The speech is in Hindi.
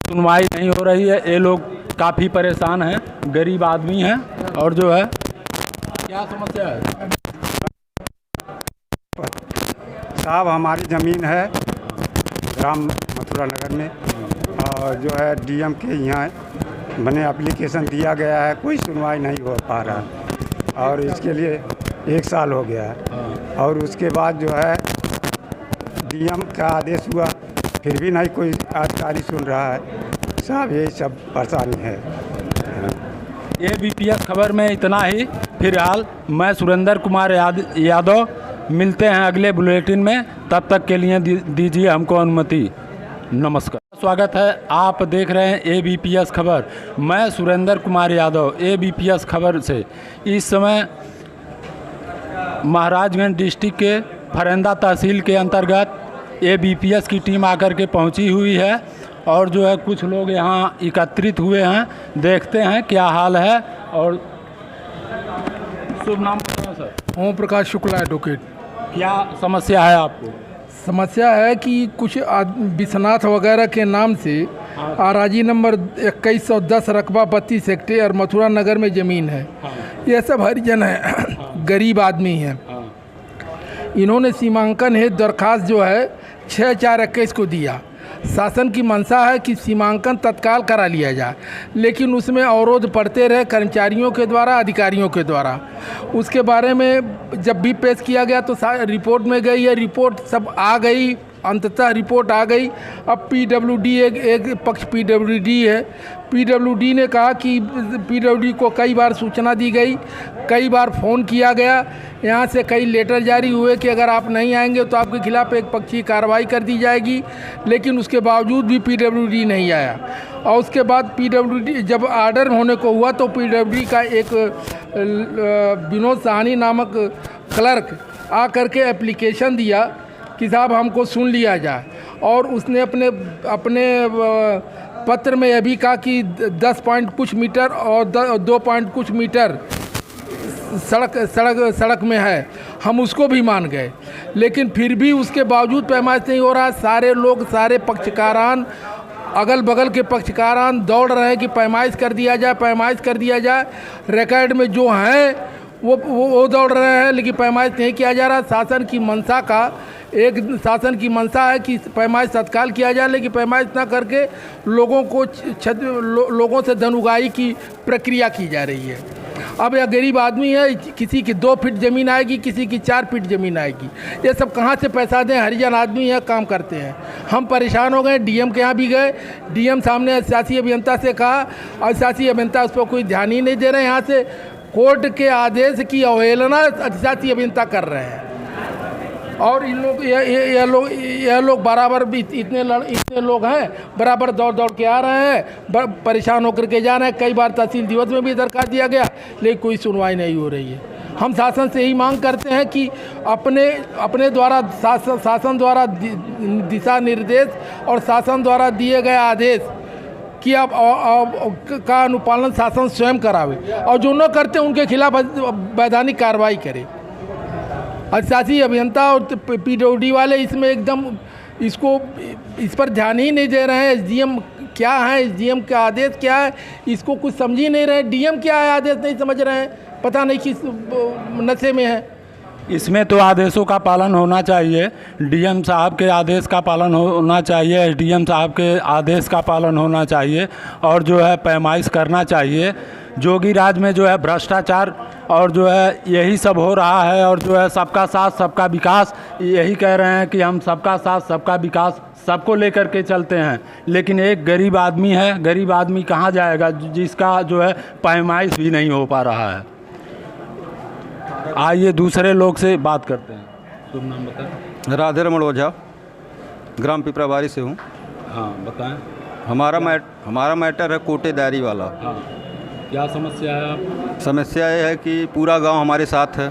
सुनवाई नहीं हो रही है। ये लोग काफ़ी परेशान हैं, गरीब आदमी हैं। और जो है क्या समस्या है साहब? हमारी ज़मीन है ग्राम मथुरा नगर में, और जो है डीएम के यहाँ मैंने एप्लीकेशन दिया गया है, कोई सुनवाई नहीं हो पा रहा है। और इसके लिए 1 साल हो गया है। और उसके बाद जो है डीएम का आदेश हुआ, फिर भी नहीं कोई अधिकारी सुन रहा है साहब। यही सब परेशानी है। ABPS खबर में इतना ही। फिलहाल मैं सुरेंद्र कुमार यादव, मिलते हैं अगले बुलेटिन में। तब तक के लिए दीजिए हमको अनुमति। नमस्कार, स्वागत है। आप देख रहे हैं ABPS खबर। मैं सुरेंद्र कुमार यादव, ABPS खबर से। इस समय महाराजगंज डिस्ट्रिक्ट के फरेंदा तहसील के अंतर्गत ABPS की टीम आकर के पहुंची हुई है। और जो है कुछ लोग यहाँ एकत्रित हुए हैं। देखते हैं क्या हाल है। और शुभ नाम बताओ सर। ओम प्रकाश शुक्ला एडवोकेट। क्या समस्या है आपको? समस्या है कि कुछ विश्वनाथ वगैरह के नाम से आराजी नंबर 2110 रकबा 32 हेक्टेयर मथुरा नगर में ज़मीन है। ये सब हरिजन है, गरीब आदमी हैं। इन्होंने सीमांकन हेतु दरखास्त जो है 6/4/21 को दिया। शासन की मंशा है कि सीमांकन तत्काल करा लिया जाए, लेकिन उसमें अवरोध पड़ते रहे कर्मचारियों के द्वारा, अधिकारियों के द्वारा। उसके बारे में जब भी पेश किया गया तो रिपोर्ट में गई है, रिपोर्ट सब आ गई, अंततः रिपोर्ट आ गई। अब PWD एक पक्ष PWD है। PWD ने कहा कि PWD को कई बार सूचना दी गई, कई बार फ़ोन किया गया, यहाँ से कई लेटर जारी हुए कि अगर आप नहीं आएंगे तो आपके खिलाफ़ एक पक्षीय कार्रवाई कर दी जाएगी। लेकिन उसके बावजूद भी PWD नहीं आया। और उसके बाद PWD जब आर्डर होने को हुआ तो PWD का एक विनोद साहनी नामक क्लर्क आकर के एप्लीकेशन दिया कि साहब हमको सुन लिया जाए। और उसने अपने पत्र में यह भी कहा कि 10 पॉइंट कुछ मीटर और 2 पॉइंट कुछ मीटर सड़क में है। हम उसको भी मान गए, लेकिन फिर भी उसके बावजूद पैमाइश नहीं हो रहा। सारे लोग, सारे पक्षकारान, अगल बगल के पक्षकारान दौड़ रहे हैं कि पैमाइश कर दिया जाए, पैमाइश कर दिया जाए। रिकॉर्ड में जो हैं वो दौड़ रहे हैं, लेकिन पैमाइश नहीं किया जा रहा। शासन की मंशा है कि पैमाइश तत्काल किया जाए, लेकिन पैमाइश ना करके लोगों से धन उगाही की प्रक्रिया की जा रही है। अब यह गरीब आदमी है, किसी की 2 फीट ज़मीन आएगी, किसी की 4 फीट ज़मीन आएगी। ये सब कहाँ से पैसा दें? हरिजन आदमी है, काम करते हैं। हम परेशान हो गए, डीएम के यहाँ भी गए। डीएम सामने शासी अभियंता से कहा, और शासी अभियंता उस पर कोई ध्यान ही नहीं दे रहे हैं। यहाँ से कोर्ट के आदेश की अवहेलना अधिशासी अभियंता कर रहे हैं। और इन लोग यह लोग बराबर भी इतने लोग हैं, बराबर दौड़ के आ रहे हैं, परेशान होकर के जा रहे हैं। कई बार तहसील दिवस में भी दरखास्त दिया गया, लेकिन कोई सुनवाई नहीं हो रही है। हम शासन से यही मांग करते हैं कि अपने द्वारा शासन द्वारा दिशा निर्देश और शासन द्वारा दिए गए आदेश कि आप का अनुपालन शासन स्वयं करावे, और जो न करते उनके खिलाफ वैधानिक कार्रवाई करे। अधिशासी अभियंता और PWD वाले इसमें एकदम इस पर ध्यान ही नहीं दे रहे हैं। SDM क्या है, SDM का आदेश क्या है, इसको कुछ समझ ही नहीं रहे। DM क्या है, आदेश नहीं समझ रहे हैं, पता नहीं किस नशे में है। इसमें तो आदेशों का पालन होना चाहिए। डीएम साहब के आदेश का पालन होना चाहिए, SDM साहब के आदेश का पालन होना चाहिए, और जो है पैमाइश करना चाहिए। जोगी राज में जो है भ्रष्टाचार और जो है यही सब हो रहा है। और जो है सबका साथ सबका विकास, यही कह रहे हैं कि हम सबका साथ सबका विकास सबको लेकर के चलते हैं। लेकिन एक गरीब आदमी है, गरीब आदमी कहाँ जाएगा जिसका जो है पैमाइश भी नहीं हो पा रहा है। आइए दूसरे लोग से बात करते हैं। शुभ नाम बताएं। राधे रमण ओझा, ग्राम पिपराबारी से हूँ। हाँ बताएं। हमारा मैटर है कोटेदारी वाला। हाँ, क्या समस्या है आप? समस्या ये है कि पूरा गांव हमारे साथ है।